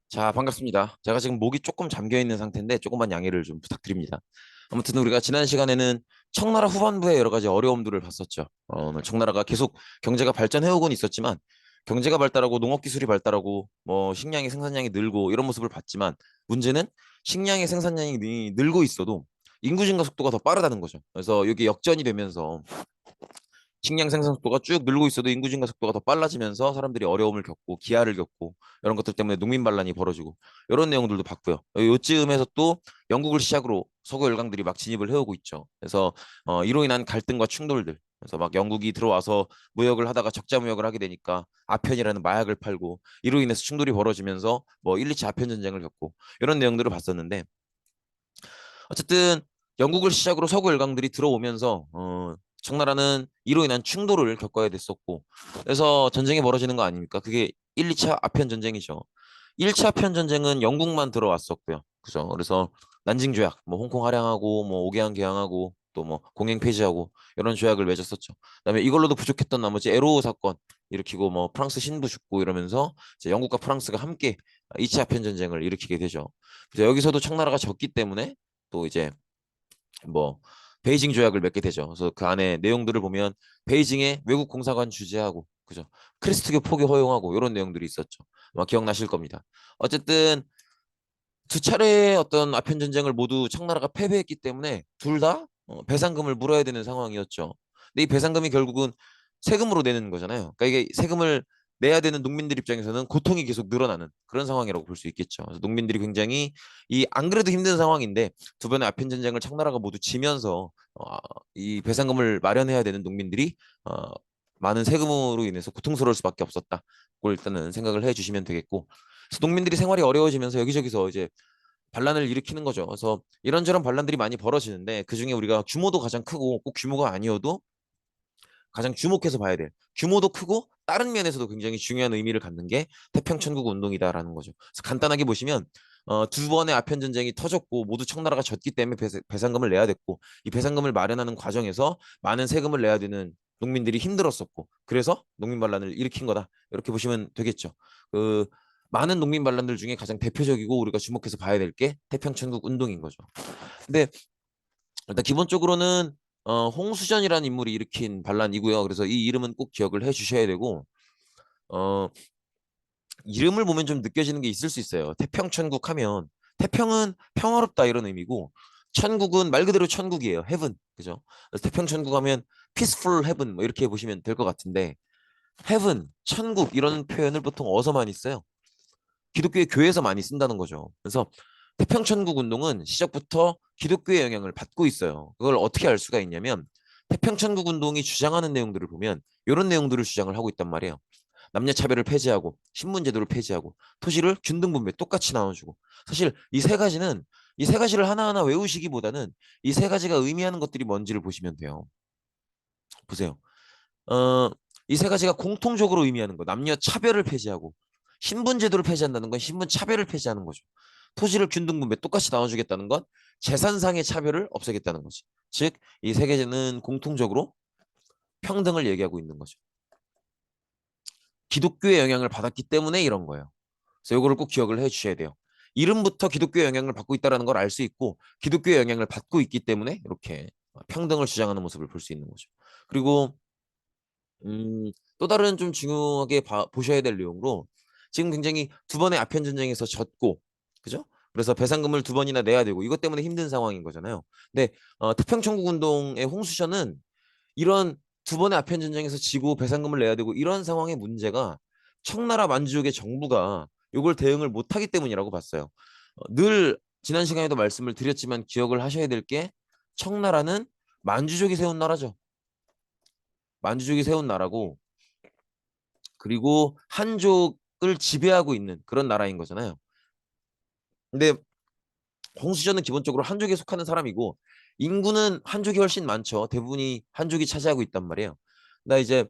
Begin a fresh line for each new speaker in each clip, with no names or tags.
자, 반갑습니다. 제가 지금 목이 조금 잠겨 있는 상태인데 조금만 양해를 좀 부탁드립니다. 아무튼 우리가 지난 시간에는 청나라 후반부의 여러 가지 어려움들을 봤었죠. 청나라가 계속 경제가 발전해오곤 있었지만 경제가 발달하고 농업 기술이 발달하고 뭐 식량의 생산량이 늘고 이런 모습을 봤지만 문제는 식량의 생산량이 늘고 있어도 인구 증가 속도가 더 빠르다는 거죠. 그래서 이게 역전이 되면서 식량 생산 속도가 쭉 늘고 있어도 인구 증가 속도가 더 빨라지면서 사람들이 어려움을 겪고 기아를 겪고 이런 것들 때문에 농민 반란이 벌어지고 이런 내용들도 봤고요. 요쯤에서 또 영국을 시작으로 서구 열강들이 막 진입을 해오고 있죠. 그래서 이로 인한 갈등과 충돌들. 그래서 막 영국이 들어와서 무역을 하다가 적자 무역을 하게 되니까 아편이라는 마약을 팔고 이로 인해서 충돌이 벌어지면서 뭐 1, 2차 아편 전쟁을 겪고 이런 내용들을 봤었는데 어쨌든 영국을 시작으로 서구 열강들이 들어오면서 청나라는 이로 인한 충돌을 겪어야 됐었고 그래서 전쟁이 벌어지는 거 아닙니까? 그게 1, 2차 아편 전쟁이죠. 1차 아편 전쟁은 영국만 들어왔었고요. 그죠? 그래서 난징 조약, 뭐 홍콩 할양하고 뭐 오개항 개항하고 또 뭐 공행 폐지하고 이런 조약을 맺었었죠. 그다음에 이걸로도 부족했던 나머지 에로 사건 일으키고 뭐 프랑스 신부 죽고 이러면서 이제 영국과 프랑스가 함께 2차 아편 전쟁을 일으키게 되죠. 그래서 여기서도 청나라가 졌기 때문에 또 이제 뭐 베이징 조약을 맺게 되죠. 그래서 그 안에 내용들을 보면 베이징에 외국 공사관 주재하고 그죠? 크리스트교 포교 허용하고 이런 내용들이 있었죠. 아마 기억나실 겁니다. 어쨌든 두 차례의 어떤 아편 전쟁을 모두 청나라가 패배했기 때문에 둘 다 배상금을 물어야 되는 상황이었죠. 근데 이 배상금이 결국은 세금으로 내는 거잖아요. 그러니까 이게 세금을 내야 되는 농민들 입장에서는 고통이 계속 늘어나는 그런 상황이라고 볼 수 있겠죠. 그래서 농민들이 굉장히 이 안 그래도 힘든 상황인데 두 번의 아편 전쟁을 청나라가 모두 지면서 이 배상금을 마련해야 되는 농민들이 많은 세금으로 인해서 고통스러울 수밖에 없었다고 일단은 생각을 해주시면 되겠고 그래서 농민들이 생활이 어려워지면서 여기저기서 이제 반란을 일으키는 거죠. 그래서 이런저런 반란들이 많이 벌어지는데 그중에 우리가 규모도 가장 크고 꼭 규모가 아니어도 가장 주목해서 봐야 될 규모도 크고 다른 면에서도 굉장히 중요한 의미를 갖는 게 태평천국 운동이다라는 거죠. 그래서 간단하게 보시면 두 번의 아편 전쟁이 터졌고 모두 청나라가 졌기 때문에 배상금을 내야 됐고 이 배상금을 마련하는 과정에서 많은 세금을 내야 되는 농민들이 힘들었었고 그래서 농민 반란을 일으킨 거다 이렇게 보시면 되겠죠. 그 많은 농민 반란들 중에 가장 대표적이고 우리가 주목해서 봐야 될 게 태평천국 운동인 거죠. 근데 일단 기본적으로는 홍수전이라는 인물이 일으킨 반란이고요. 그래서 이 이름은 꼭 기억을 해 주셔야 되고 어, 이름을 보면 좀 느껴지는 게 있을 수 있어요. 태평천국 하면 태평은 평화롭다 이런 의미고 천국은 말 그대로 천국이에요. 헤븐. 그죠? 그래서 태평천국 하면 peaceful heaven 뭐 이렇게 보시면 될 것 같은데 헤븐, 천국 이런 표현을 보통 어디서 많이 써요? 기독교의 교회에서 많이 쓴다는 거죠. 그래서 태평천국 운동은 시작부터 기독교의 영향을 받고 있어요. 그걸 어떻게 알 수가 있냐면 태평천국 운동이 주장하는 내용들을 보면 이런 내용들을 주장을 하고 있단 말이에요. 남녀 차별을 폐지하고 신분제도를 폐지하고 토지를 균등분배 똑같이 나눠주고 사실 이 세 가지를 하나하나 외우시기보다는 이 세 가지가 의미하는 것들이 뭔지를 보시면 돼요. 보세요. 어, 이 세 가지가 공통적으로 의미하는 거. 남녀 차별을 폐지하고 신분제도를 폐지한다는 건 신분 차별을 폐지하는 거죠. 토지를 균등분배 똑같이 나눠주겠다는 건 재산상의 차별을 없애겠다는 거지. 즉, 이 세 개는 공통적으로 평등을 얘기하고 있는 거죠. 기독교의 영향을 받았기 때문에 이런 거예요. 그래서 이거를 꼭 기억을 해 주셔야 돼요. 이름부터 기독교의 영향을 받고 있다는 걸 알 수 있고 기독교의 영향을 받고 있기 때문에 이렇게 평등을 주장하는 모습을 볼 수 있는 거죠. 그리고 또 다른 좀 중요하게 보셔야 될 내용으로 지금 굉장히 두 번의 아편 전쟁에서 졌고 그죠? 그래서 배상금을 두 번이나 내야 되고 이것 때문에 힘든 상황인 거잖아요. 근데 태평천국 운동의 홍수셔는 이런 두 번의 아편 전쟁에서 지고 배상금을 내야 되고 이런 상황의 문제가 청나라 만주족의 정부가 이걸 대응을 못하기 때문이라고 봤어요. 늘 지난 시간에도 말씀을 드렸지만 기억을 하셔야 될 게 청나라는 만주족이 세운 나라죠. 만주족이 세운 나라고 그리고 한족을 지배하고 있는 그런 나라인 거잖아요. 근데 홍수전은 기본적으로 한족에 속하는 사람이고 인구는 한족이 훨씬 많죠. 대부분이 한족이 차지하고 있단 말이에요. 나 이제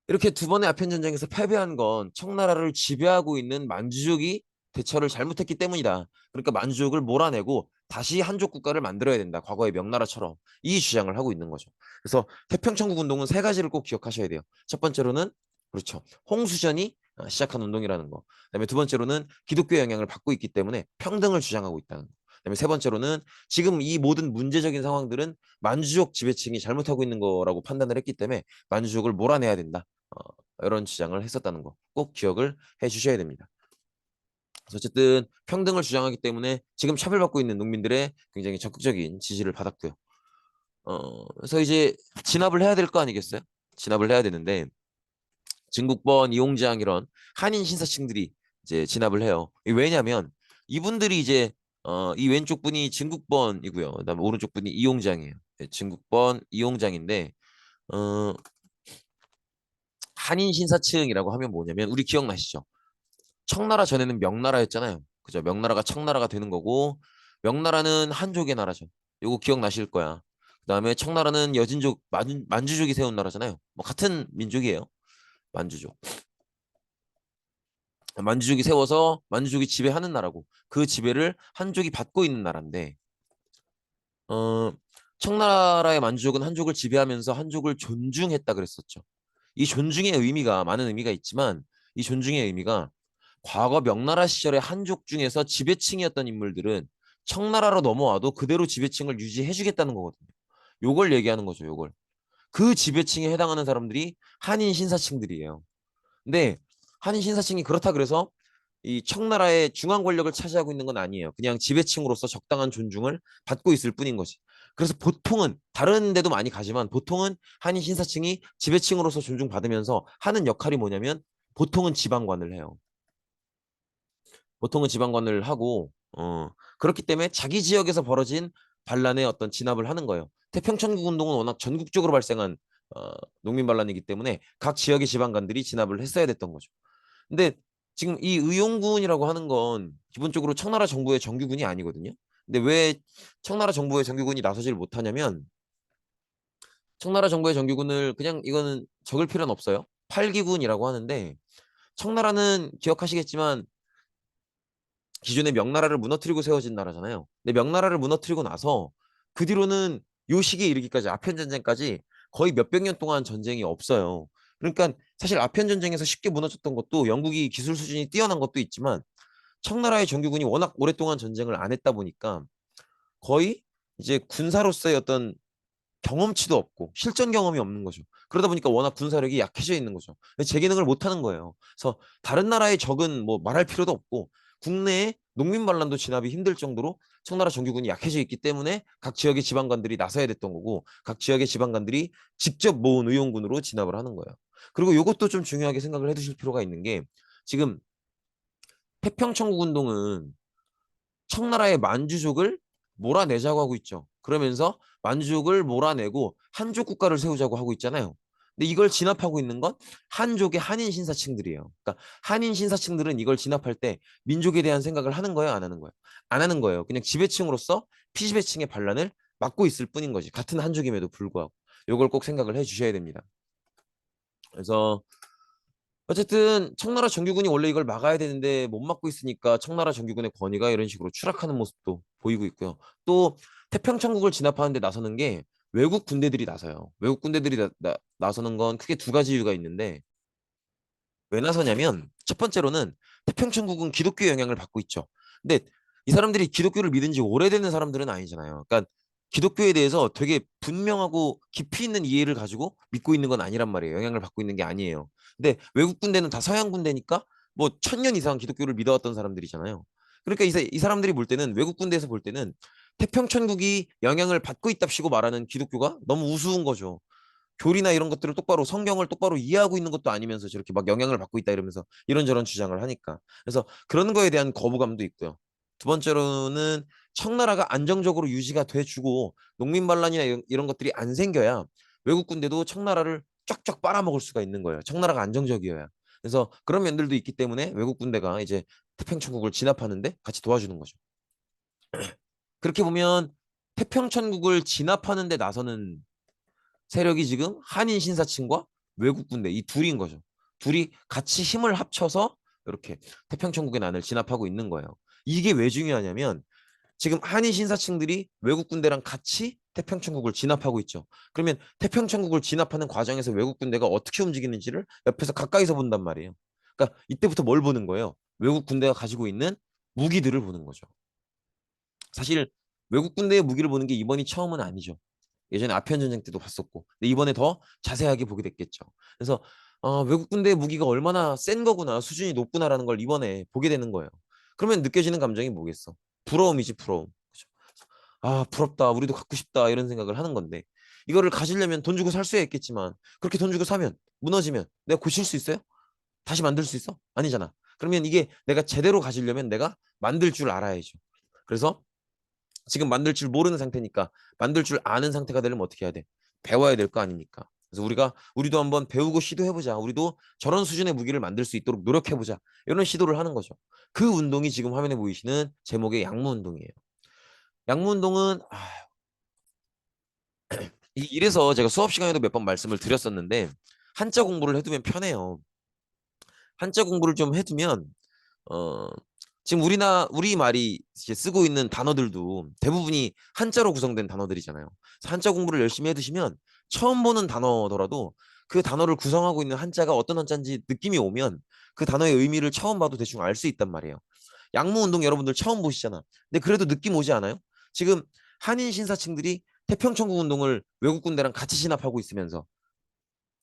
이렇게 두 번의 아편 전쟁에서 패배한 건 청나라를 지배하고 있는 만주족이 대처를 잘못했기 때문이다. 그러니까 만주족을 몰아내고 다시 한족 국가를 만들어야 된다. 과거의 명나라처럼 이 주장을 하고 있는 거죠. 그래서 태평천국 운동은 세 가지를 꼭 기억하셔야 돼요. 첫 번째로는 그렇죠. 홍수전이 시작한 운동이라는 거. 그다음에 두 번째로는 기독교의 영향을 받고 있기 때문에 평등을 주장하고 있다는 거. 그다음에 세 번째로는 지금 이 모든 문제적인 상황들은 만주족 지배층이 잘못하고 있는 거라고 판단을 했기 때문에 만주족을 몰아내야 된다. 이런 주장을 했었다는 거 꼭 기억을 해 주셔야 됩니다. 그래서 어쨌든 평등을 주장하기 때문에 지금 차별받고 있는 농민들의 굉장히 적극적인 지지를 받았고요. 그래서 이제 진압을 해야 될 거 아니겠어요? 진압을 해야 되는데 진국번, 이용장 이런 한인 신사층들이 이제 진압을 해요. 왜냐하면 이분들이 이제 이 왼쪽 분이 진국번이고요. 그다음에 오른쪽 분이 이용장이에요. 네, 진국번, 이용장인데 어, 한인 신사층이라고 하면 뭐냐면 우리 기억나시죠? 청나라 전에는 명나라였잖아요. 그죠? 명나라가 청나라가 되는 거고 명나라는 한족의 나라죠. 요거 기억나실 거야. 그다음에 청나라는 여진족, 만주족이 세운 나라잖아요. 뭐 같은 민족이에요. 만주족. 만주족이 세워서 만주족이 지배하는 나라고 그 지배를 한족이 받고 있는 나라인데 어, 청나라의 만주족은 한족을 지배하면서 한족을 존중했다 그랬었죠. 이 존중의 의미가 많은 의미가 있지만 이 존중의 의미가 과거 명나라 시절의 한족 중에서 지배층이었던 인물들은 청나라로 넘어와도 그대로 지배층을 유지해주겠다는 거거든요. 요걸 얘기하는 거죠, 요걸. 그 지배층에 해당하는 사람들이 한인 신사층들이에요. 근데 한인 신사층이 그렇다 그래서 이 청나라의 중앙 권력을 차지하고 있는 건 아니에요. 그냥 지배층으로서 적당한 존중을 받고 있을 뿐인 거지. 그래서 보통은 다른 데도 많이 가지만 보통은 한인 신사층이 지배층으로서 존중받으면서 하는 역할이 뭐냐면 보통은 지방관을 해요. 보통은 지방관을 하고 그렇기 때문에 자기 지역에서 벌어진 반란에 어떤 진압을 하는 거예요. 태평천국 운동은 워낙 전국적으로 발생한 어, 농민 반란이기 때문에 각 지역의 지방관들이 진압을 했어야 됐던 거죠. 근데 지금 이 의용군이라고 하는 건 기본적으로 청나라 정부의 정규군이 아니거든요. 근데 왜 청나라 정부의 정규군이 나서지를 못하냐면 청나라 정부의 정규군을 그냥 이거는 적을 필요는 없어요. 8기군이라고 하는데 청나라는 기억하시겠지만 기존의 명나라를 무너뜨리고 세워진 나라잖아요. 근데 명나라를 무너뜨리고 나서 그 뒤로는 요 시기에 이르기까지 아편 전쟁까지 거의 몇백 년 동안 전쟁이 없어요. 그러니까 사실 아편 전쟁에서 쉽게 무너졌던 것도 영국이 기술 수준이 뛰어난 것도 있지만 청나라의 정규군이 워낙 오랫동안 전쟁을 안 했다 보니까 거의 이제 군사로서의 어떤 경험치도 없고 실전 경험이 없는 거죠. 그러다 보니까 워낙 군사력이 약해져 있는 거죠. 제 기능을 못 하는 거예요. 그래서 다른 나라의 적은 뭐 말할 필요도 없고 국내에 농민 반란도 진압이 힘들 정도로 청나라 정규군이 약해져 있기 때문에 각 지역의 지방관들이 나서야 됐던 거고 각 지역의 지방관들이 직접 모은 의용군으로 진압을 하는 거예요. 그리고 이것도 좀 중요하게 생각을 해두실 필요가 있는 게 지금 태평천국 운동은 청나라의 만주족을 몰아내자고 하고 있죠. 그러면서 만주족을 몰아내고 한족 국가를 세우자고 하고 있잖아요. 근데 이걸 진압하고 있는 건 한족의 한인 신사층들이에요. 그러니까 한인 신사층들은 이걸 진압할 때 민족에 대한 생각을 하는 거예요, 안 하는 거예요? 안 하는 거예요. 그냥 지배층으로서 피지배층의 반란을 막고 있을 뿐인 거지. 같은 한족임에도 불구하고. 이걸 꼭 생각을 해 주셔야 됩니다. 그래서 어쨌든 청나라 정규군이 원래 이걸 막아야 되는데 못 막고 있으니까 청나라 정규군의 권위가 이런 식으로 추락하는 모습도 보이고 있고요. 또 태평천국을 진압하는 데 나서는 게 외국 군대들이 나서요. 외국 군대들이 나서는 건 크게 두 가지 이유가 있는데 왜 나서냐면 첫 번째로는 태평천국은 기독교 영향을 받고 있죠. 근데 이 사람들이 기독교를 믿은 지 오래되는 사람들은 아니잖아요. 그러니까 기독교에 대해서 되게 분명하고 깊이 있는 이해를 가지고 믿고 있는 건 아니란 말이에요. 영향을 받고 있는 게 아니에요. 근데 외국 군대는 다 서양 군대니까 뭐 1000년 이상 기독교를 믿어왔던 사람들이잖아요. 그러니까 이 사람들이 볼 때는 외국 군대에서 볼 때는 태평천국이 영향을 받고 있답시고 말하는 기독교가 너무 우스운 거죠. 교리나 이런 것들을 똑바로 성경을 똑바로 이해하고 있는 것도 아니면서 저렇게 막 영향을 받고 있다 이러면서 이런저런 주장을 하니까 그래서 그런 거에 대한 거부감도 있고요. 두 번째로는 청나라가 안정적으로 유지가 돼주고 농민 반란이나 이런 것들이 안 생겨야 외국 군대도 청나라를 쫙쫙 빨아먹을 수가 있는 거예요. 청나라가 안정적이어야. 그래서 그런 면들도 있기 때문에 외국 군대가 이제 태평천국을 진압하는데 같이 도와주는 거죠. 그렇게 보면 태평천국을 진압하는 데 나서는 세력이 지금 한인 신사층과 외국 군대 이 둘인 거죠. 둘이 같이 힘을 합쳐서 이렇게 태평천국의 난을 진압하고 있는 거예요. 이게 왜 중요하냐면 지금 한인 신사층들이 외국 군대랑 같이 태평천국을 진압하고 있죠. 그러면 태평천국을 진압하는 과정에서 외국 군대가 어떻게 움직이는지를 옆에서 가까이서 본단 말이에요. 그러니까 이때부터 뭘 보는 거예요? 외국 군대가 가지고 있는 무기들을 보는 거죠. 사실 외국 군대의 무기를 보는 게 이번이 처음은 아니죠. 예전에 아편 전쟁 때도 봤었고, 근데 이번에 더 자세하게 보게 됐겠죠. 그래서 외국 군대의 무기가 얼마나 센 거구나, 수준이 높구나라는 걸 이번에 보게 되는 거예요. 그러면 느껴지는 감정이 뭐겠어? 부러움이지, 부러움. 그죠? 아, 부럽다, 우리도 갖고 싶다, 이런 생각을 하는 건데, 이거를 가지려면 돈 주고 살 수야 있겠지만, 그렇게 돈 주고 사면 무너지면 내가 고칠 수 있어요? 다시 만들 수 있어? 아니잖아. 그러면 이게 내가 제대로 가지려면 내가 만들 줄 알아야죠. 그래서 지금 만들 줄 모르는 상태니까 만들 줄 아는 상태가 되려면 어떻게 해야 돼? 배워야 될 거 아닙니까? 그래서 우리도 한번 배우고 시도해보자. 우리도 저런 수준의 무기를 만들 수 있도록 노력해보자. 이런 시도를 하는 거죠. 그 운동이 지금 화면에 보이시는 제목의 양무 운동이에요. 양무 운동은 이래서 제가 수업 시간에도 몇 번 말씀을 드렸었는데 한자 공부를 해두면 편해요. 한자 공부를 좀 해두면 어, 지금 우리 말이 이제 쓰고 있는 단어들도 대부분이 한자로 구성된 단어들이잖아요. 그래서 한자 공부를 열심히 해두시면 처음 보는 단어더라도 그 단어를 구성하고 있는 한자가 어떤 한자인지 느낌이 오면 그 단어의 의미를 처음 봐도 대충 알 수 있단 말이에요. 양무 운동 여러분들 처음 보시잖아. 근데 그래도 느낌 오지 않아요? 지금 한인 신사층들이 태평천국 운동을 외국 군대랑 같이 진압하고 있으면서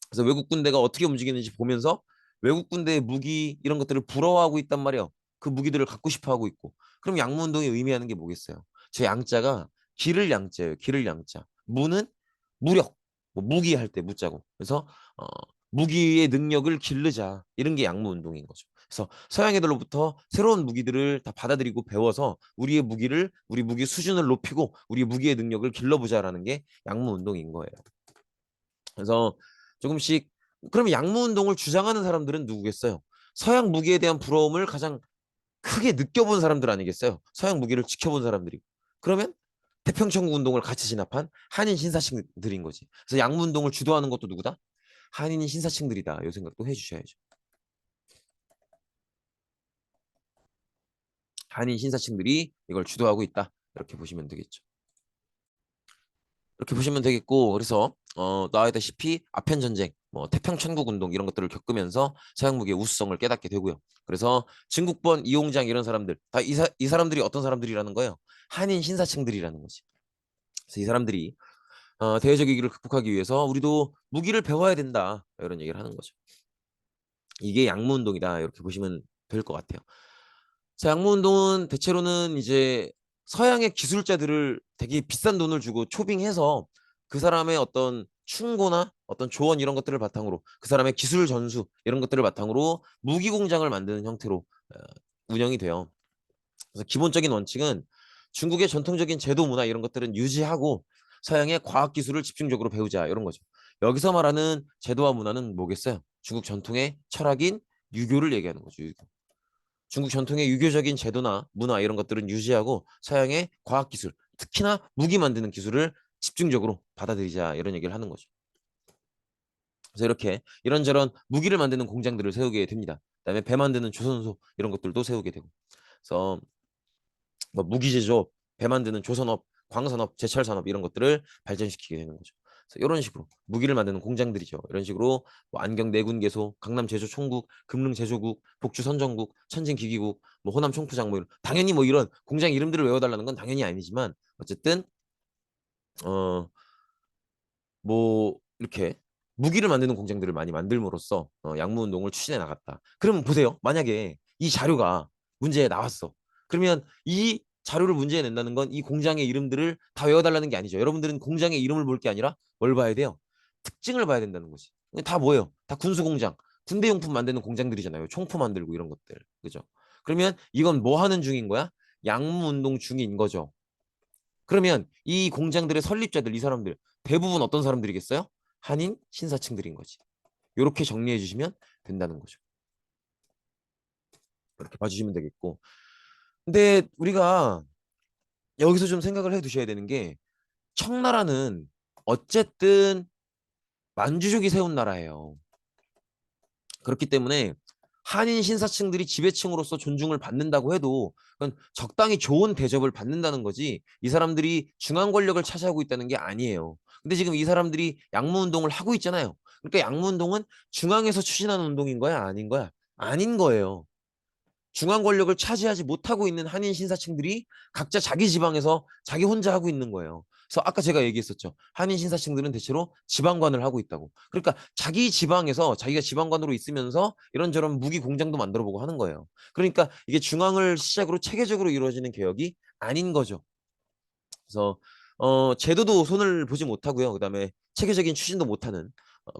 그래서 외국 군대가 어떻게 움직이는지 보면서 외국 군대의 무기 이런 것들을 부러워하고 있단 말이에요. 그 무기들을 갖고 싶어 하고 있고. 그럼 양무운동이 의미하는 게 뭐겠어요? 저 양자가 기를 양자예요. 기를 양자. 무는 무력. 뭐 무기 할 때 무자고. 그래서 무기의 능력을 기르자. 이런 게 양무운동인 거죠. 그래서 서양 애들로부터 새로운 무기들을 다 받아들이고 배워서 우리 무기 수준을 높이고 우리의 무기의 능력을 길러보자라는 게 양무운동인 거예요. 그래서 조금씩 그러면 양무 운동을 주장하는 사람들은 누구겠어요? 서양 무기에 대한 부러움을 가장 크게 느껴본 사람들 아니겠어요? 서양 무기를 지켜본 사람들이. 그러면 태평천국 운동을 같이 진압한 한인 신사층들인 거지. 그래서 양무 운동을 주도하는 것도 누구다? 한인 신사층들이다. 이 생각도 해주셔야죠. 한인 신사층들이 이걸 주도하고 있다. 이렇게 보시면 되겠죠. 이렇게 보시면 되겠고 그래서 나와있다시피 아편 전쟁, 뭐 태평천국 운동 이런 것들을 겪으면서 서양 무기의 우수성을 깨닫게 되고요. 그래서 진국본, 이홍장 이런 사람들 다 이 사람들이 어떤 사람들이라는 거예요? 한인 신사층들이라는 거지. 그래서 이 사람들이 대외적 위기를 극복하기 위해서 우리도 무기를 배워야 된다 이런 얘기를 하는 거죠. 이게 양무 운동이다 이렇게 보시면 될 것 같아요. 자, 양무 운동은 대체로는 이제 서양의 기술자들을 되게 비싼 돈을 주고 초빙해서 그 사람의 어떤 충고나 어떤 조언 이런 것들을 바탕으로 그 사람의 기술 전수 이런 것들을 바탕으로 무기 공장을 만드는 형태로 운영이 돼요. 그래서 기본적인 원칙은 중국의 전통적인 제도 문화 이런 것들은 유지하고 서양의 과학 기술을 집중적으로 배우자 이런 거죠. 여기서 말하는 제도와 문화는 뭐겠어요? 중국 전통의 철학인 유교를 얘기하는 거죠. 유교. 중국 전통의 유교적인 제도나 문화 이런 것들은 유지하고 서양의 과학기술, 특히나 무기 만드는 기술을 집중적으로 받아들이자 이런 얘기를 하는 거죠. 그래서 이렇게 이런저런 무기를 만드는 공장들을 세우게 됩니다. 그다음에 배 만드는 조선소 이런 것들도 세우게 되고. 그래서 뭐 무기 제조업, 배 만드는 조선업, 광산업, 제철산업 이런 것들을 발전시키게 되는 거죠. 그래서 이런 식으로 무기를 만드는 공장들이죠. 이런 식으로 뭐 안경 내군개소, 강남 제조총국, 금릉 제조국, 복주 선정국, 천진 기기국, 뭐 호남 총포장 뭐 당연히 뭐 이런 공장 이름들을 외워달라는 건 당연히 아니지만 어쨌든 어 뭐 이렇게 무기를 만드는 공장들을 많이 만들므로써 양무 운동을 추진해 나갔다. 그러면 보세요. 만약에 이 자료가 문제에 나왔어. 그러면 이 자료를 문제에 낸다는 건 이 공장의 이름들을 다 외워달라는 게 아니죠. 여러분들은 공장의 이름을 볼 게 아니라 뭘 봐야 돼요? 특징을 봐야 된다는 거지. 다 뭐예요? 다 군수공장, 군대용품 만드는 공장들이잖아요. 총포 만들고 이런 것들. 그죠? 그러면 이건 뭐 하는 중인 거야? 양무 운동 중인 거죠. 그러면 이 공장들의 설립자들, 이 사람들 대부분 어떤 사람들이겠어요? 한인 신사층들인 거지. 이렇게 정리해 주시면 된다는 거죠. 이렇게 봐주시면 되겠고. 근데 우리가 여기서 좀 생각을 해 두셔야 되는 게 청나라는 어쨌든 만주족이 세운 나라예요. 그렇기 때문에 한인 신사층들이 지배층으로서 존중을 받는다고 해도 그건 적당히 좋은 대접을 받는다는 거지 이 사람들이 중앙 권력을 차지하고 있다는 게 아니에요. 근데 지금 이 사람들이 양무 운동을 하고 있잖아요. 그러니까 양무 운동은 중앙에서 추진하는 운동인 거야, 아닌 거야? 아닌 거예요. 중앙 권력을 차지하지 못하고 있는 한인 신사층들이 각자 자기 지방에서 자기 혼자 하고 있는 거예요. 그래서 아까 제가 얘기했었죠. 한인 신사층들은 대체로 지방관을 하고 있다고. 그러니까 자기 지방에서 자기가 지방관으로 있으면서 이런저런 무기 공장도 만들어보고 하는 거예요. 그러니까 이게 중앙을 시작으로 체계적으로 이루어지는 개혁이 아닌 거죠. 그래서 제도도 손을 보지 못하고요. 그다음에 체계적인 추진도 못하는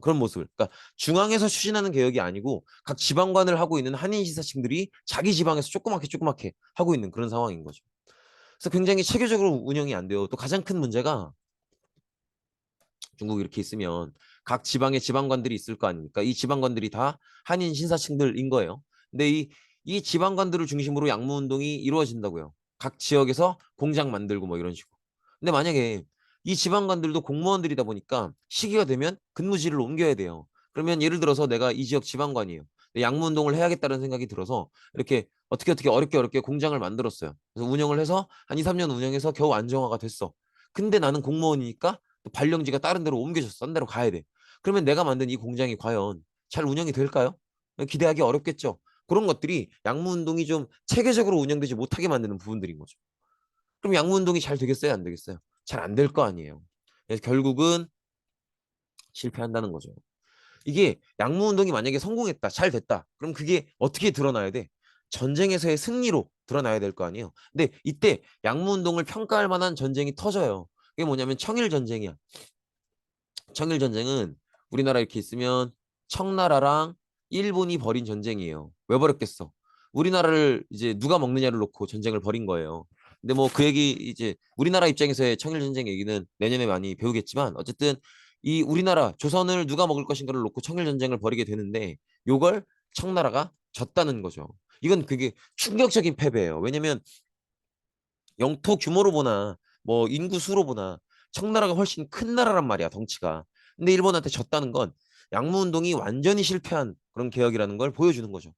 그런 모습을. 그러니까 중앙에서 추진하는 개혁이 아니고 각 지방관을 하고 있는 한인 시사층들이 자기 지방에서 조그맣게 조그맣게 하고 있는 그런 상황인 거죠. 그래서 굉장히 체계적으로 운영이 안 돼요. 또 가장 큰 문제가 중국이 이렇게 있으면 각 지방에 지방관들이 있을 거 아닙니까? 이 지방관들이 다 한인 신사층들인 거예요. 근데 이 지방관들을 중심으로 양무운동이 이루어진다고요. 각 지역에서 공장 만들고 뭐 이런 식으로. 근데 만약에 이 지방관들도 공무원들이다 보니까 시기가 되면 근무지를 옮겨야 돼요. 그러면 예를 들어서 내가 이 지역 지방관이에요. 양무운동을 해야겠다는 생각이 들어서 이렇게 어떻게 어렵게 공장을 만들었어요. 그래서 운영을 해서 한 2, 3년 운영해서 겨우 안정화가 됐어. 근데 나는 공무원이니까 또 발령지가 다른 데로 옮겨졌어. 딴 데로 가야 돼. 그러면 내가 만든 이 공장이 과연 잘 운영이 될까요? 기대하기 어렵겠죠. 그런 것들이 양무운동이 좀 체계적으로 운영되지 못하게 만드는 부분들인 거죠. 그럼 양무운동이 잘 되겠어요? 안 되겠어요? 잘 안 될 거 아니에요. 그래서 결국은 실패한다는 거죠. 이게 양무운동이 만약에 성공했다, 잘 됐다. 그럼 그게 어떻게 드러나야 돼? 전쟁에서의 승리로 드러나야 될 거 아니에요. 근데 이때 양무운동을 평가할 만한 전쟁이 터져요. 그게 뭐냐면 청일전쟁이야. 청일전쟁은 우리나라 이렇게 있으면 청나라랑 일본이 벌인 전쟁이에요. 왜 벌였겠어? 우리나라를 이제 누가 먹느냐를 놓고 전쟁을 벌인 거예요. 근데 뭐 그 얘기 이제 우리나라 입장에서의 청일전쟁 얘기는 내년에 많이 배우겠지만 어쨌든 이 우리나라 조선을 누가 먹을 것인가를 놓고 청일전쟁을 벌이게 되는데 요걸 청나라가 졌다는 거죠. 이건 그게 충격적인 패배예요. 왜냐면 영토 규모로 보나 뭐 인구 수로 보나 청나라가 훨씬 큰 나라란 말이야 덩치가. 근데 일본한테 졌다는 건 양무운동이 완전히 실패한 그런 개혁이라는 걸 보여주는 거죠.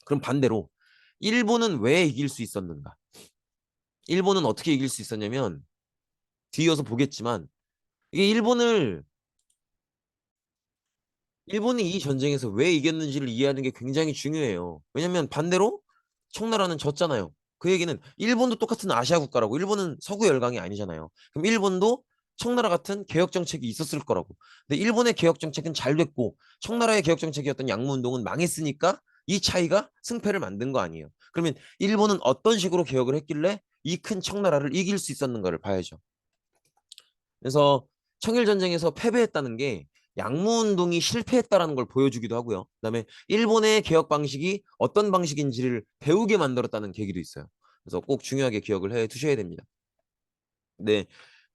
그럼 반대로 일본은 왜 이길 수 있었는가? 일본은 어떻게 이길 수 있었냐면 뒤이어서 보겠지만 이게 일본이 이 전쟁에서 왜 이겼는지를 이해하는 게 굉장히 중요해요. 왜냐면 반대로 청나라는 졌잖아요. 그 얘기는 일본도 똑같은 아시아 국가라고 일본은 서구 열강이 아니잖아요. 그럼 일본도 청나라 같은 개혁 정책이 있었을 거라고. 근데 일본의 개혁 정책은 잘 됐고 청나라의 개혁 정책이었던 양무운동은 망했으니까 이 차이가 승패를 만든 거 아니에요. 그러면 일본은 어떤 식으로 개혁을 했길래 이 큰 청나라를 이길 수 있었는가를 봐야죠. 그래서 청일전쟁에서 패배했다는 게 양무운동이 실패했다라는 걸 보여주기도 하고요. 그다음에 일본의 개혁 방식이 어떤 방식인지를 배우게 만들었다는 계기도 있어요. 그래서 꼭 중요하게 기억을 해 두셔야 됩니다. 네,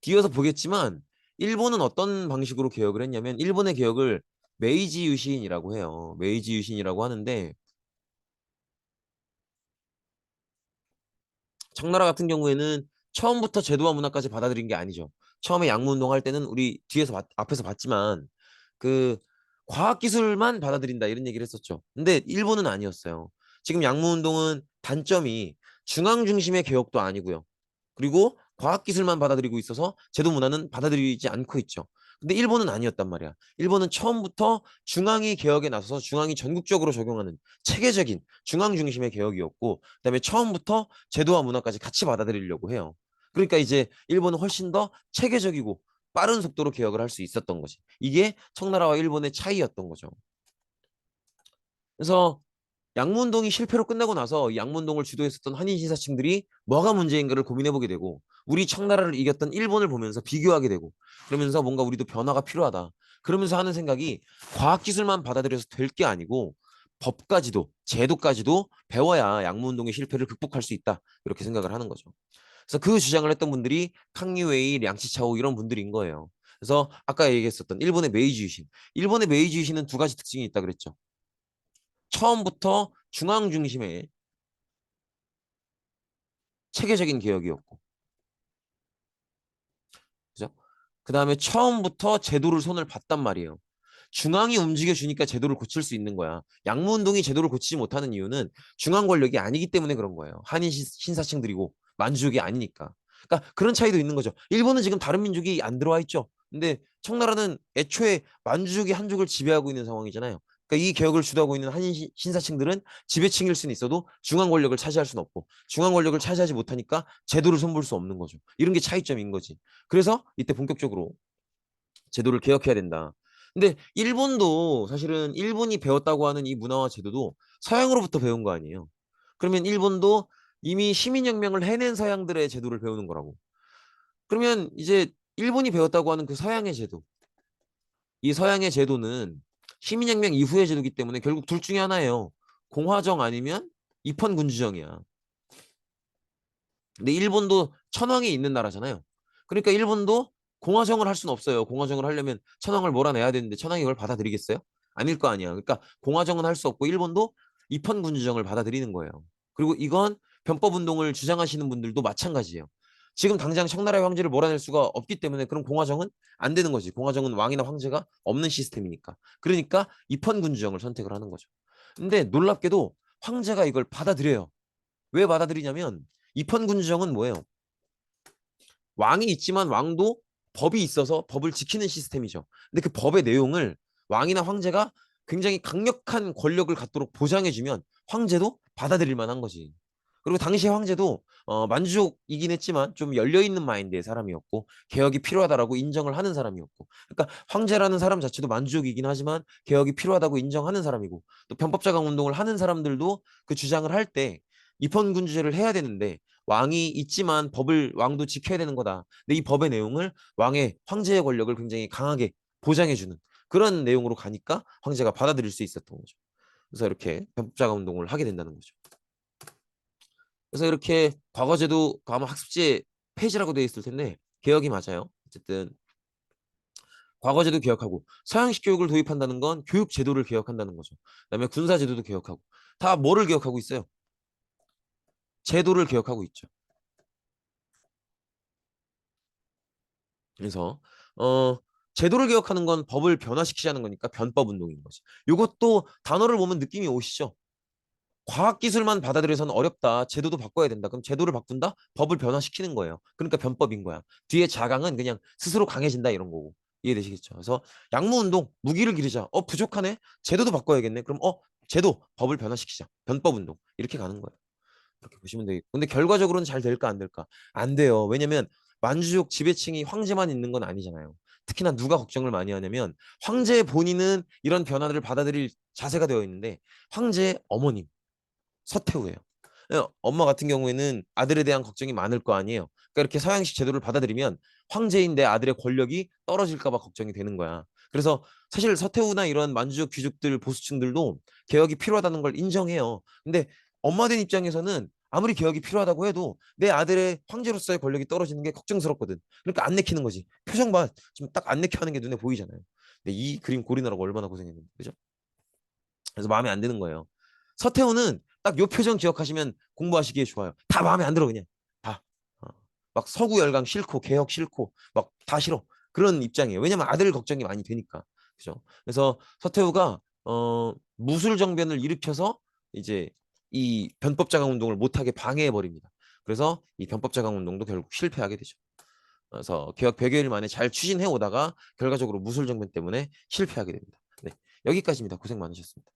뒤에서 보겠지만 일본은 어떤 방식으로 개혁을 했냐면 일본의 개혁을 메이지 유신이라고 해요. 메이지 유신이라고 하는데 청나라 같은 경우에는 처음부터 제도와 문화까지 받아들인 게 아니죠. 처음에 양무운동 할 때는 우리 뒤에서 앞에서 봤지만 그 과학기술만 받아들인다 이런 얘기를 했었죠. 근데 일본은 아니었어요. 지금 양무운동은 단점이 중앙 중심의 개혁도 아니고요. 그리고 과학기술만 받아들이고 있어서 제도 문화는 받아들이지 않고 있죠. 근데 일본은 아니었단 말이야. 일본은 처음부터 중앙이 개혁에 나서서 중앙이 전국적으로 적용하는 체계적인 중앙 중심의 개혁이었고, 그다음에 처음부터 제도와 문화까지 같이 받아들이려고 해요. 그러니까 이제 일본은 훨씬 더 체계적이고 빠른 속도로 개혁을 할 수 있었던 거지. 이게 청나라와 일본의 차이였던 거죠. 그래서 양문동이 실패로 끝나고 나서 양문동을 주도했었던 한인 신사층들이 뭐가 문제인가를 고민해보게 되고 우리 청나라를 이겼던 일본을 보면서 비교하게 되고 그러면서 뭔가 우리도 변화가 필요하다. 그러면서 하는 생각이 과학기술만 받아들여서 될 게 아니고 법까지도 제도까지도 배워야 양문동의 실패를 극복할 수 있다. 이렇게 생각을 하는 거죠. 그래서 그 주장을 했던 분들이 캉리웨이, 량치차오 이런 분들인 거예요. 그래서 아까 얘기했었던 일본의 메이지 유신. 일본의 메이지 유신은 두 가지 특징이 있다 그랬죠. 처음부터 중앙 중심의 체계적인 개혁이었고, 그죠? 그 다음에 처음부터 제도를 손을 봤단 말이에요. 중앙이 움직여 주니까 제도를 고칠 수 있는 거야. 양무운동이 제도를 고치지 못하는 이유는 중앙 권력이 아니기 때문에 그런 거예요. 한인 신사층들이고 만주족이 아니니까. 그러니까 그런 차이도 있는 거죠. 일본은 지금 다른 민족이 안 들어와 있죠. 근데 청나라는 애초에 만주족이 한족을 지배하고 있는 상황이잖아요. 그러니까 이 개혁을 주도하고 있는 신사층들은 지배층일 수는 있어도 중앙 권력을 차지할 수는 없고 중앙 권력을 차지하지 못하니까 제도를 손볼 수 없는 거죠. 이런 게 차이점인 거지. 그래서 이때 본격적으로 제도를 개혁해야 된다. 근데 일본도 사실은 일본이 배웠다고 하는 이 문화와 제도도 서양으로부터 배운 거 아니에요. 그러면 일본도 이미 시민혁명을 해낸 서양들의 제도를 배우는 거라고. 그러면 이제 일본이 배웠다고 하는 그 서양의 제도, 이 서양의 제도는 시민혁명 이후의 제도이기 때문에 결국 둘 중에 하나예요. 공화정 아니면 입헌군주정이야. 근데 일본도 천황이 있는 나라잖아요. 그러니까 일본도 공화정을 할 수는 없어요. 공화정을 하려면 천황을 몰아내야 되는데 천황이 그걸 받아들이겠어요? 아닐 거 아니야. 그러니까 공화정은 할 수 없고 일본도 입헌군주정을 받아들이는 거예요. 그리고 이건 변법운동을 주장하시는 분들도 마찬가지예요. 지금 당장 청나라의 황제를 몰아낼 수가 없기 때문에 그럼 공화정은 안 되는 거지. 공화정은 왕이나 황제가 없는 시스템이니까. 그러니까 입헌군주정을 선택을 하는 거죠. 근데 놀랍게도 황제가 이걸 받아들여요. 왜 받아들이냐면 입헌군주정은 뭐예요? 왕이 있지만 왕도 법이 있어서 법을 지키는 시스템이죠. 근데 그 법의 내용을 왕이나 황제가 굉장히 강력한 권력을 갖도록 보장해주면 황제도 받아들일 만한 거지. 그리고 당시 황제도 만주족이긴 했지만 좀 열려있는 마인드의 사람이었고 개혁이 필요하다라고 인정을 하는 사람이었고 그러니까 황제라는 사람 자체도 만주족이긴 하지만 개혁이 필요하다고 인정하는 사람이고 또 변법자강 운동을 하는 사람들도 그 주장을 할 때 입헌군주제를 해야 되는데 왕이 있지만 법을 왕도 지켜야 되는 거다. 근데 이 법의 내용을 왕의 황제의 권력을 굉장히 강하게 보장해주는 그런 내용으로 가니까 황제가 받아들일 수 있었던 거죠. 그래서 이렇게 변법자강 운동을 하게 된다는 거죠. 그래서 이렇게 과거제도 아마 학습지에 폐지라고 되어 있을 텐데 개혁이 맞아요. 어쨌든 과거제도 개혁하고 서양식 교육을 도입한다는 건 교육 제도를 개혁한다는 거죠. 그다음에 군사 제도도 개혁하고 다 뭐를 개혁하고 있어요? 제도를 개혁하고 있죠. 그래서 제도를 개혁하는 건 법을 변화시키자는 거니까 변법 운동인 거지. 이것도 단어를 보면 느낌이 오시죠? 과학기술만 받아들여서는 어렵다. 제도도 바꿔야 된다. 그럼 제도를 바꾼다? 법을 변화시키는 거예요. 그러니까 변법인 거야. 뒤에 자강은 그냥 스스로 강해진다 이런 거고. 이해되시겠죠? 그래서 약무운동, 무기를 기르자. 부족하네? 제도도 바꿔야겠네. 그럼 제도, 법을 변화시키자. 변법운동. 이렇게 가는 거예요. 그렇게 보시면 되겠고. 근데 결과적으로는 잘 될까 안 될까? 안 돼요. 왜냐면 만주족 지배층이 황제만 있는 건 아니잖아요. 특히나 누가 걱정을 많이 하냐면 황제 본인은 이런 변화를 받아들일 자세가 되어 있는데 황제의 어머님 서태후예요. 엄마 같은 경우에는 아들에 대한 걱정이 많을 거 아니에요. 그러니까 이렇게 서양식 제도를 받아들이면 황제인 내 아들의 권력이 떨어질까 봐 걱정이 되는 거야. 그래서 사실 서태후나 이런 만주족 귀족들 보수층들도 개혁이 필요하다는 걸 인정해요. 근데 엄마 된 입장에서는 아무리 개혁이 필요하다고 해도 내 아들의 황제로서의 권력이 떨어지는 게 걱정스럽거든. 그러니까 안 내키는 거지. 표정 봐. 지금 딱 안 내켜 하는 게 눈에 보이잖아요. 근데 이 그림 고리느라고 얼마나 고생했는데. 그죠? 그래서 마음에 안 드는 거예요. 서태후는 딱 요 표정 기억하시면 공부하시기에 좋아요. 다 마음에 안 들어 그냥. 다. 막 서구 열강 싫고 개혁 싫고 막 다 싫어. 그런 입장이에요. 왜냐면 아들 걱정이 많이 되니까. 그죠? 그래서 서태후가 무술 정변을 일으켜서 이제 이 변법자강 운동을 못하게 방해해 버립니다. 그래서 이 변법자강 운동도 결국 실패하게 되죠. 그래서 개혁 100여일 만에 잘 추진해 오다가 결과적으로 무술 정변 때문에 실패하게 됩니다. 네, 여기까지입니다. 고생 많으셨습니다.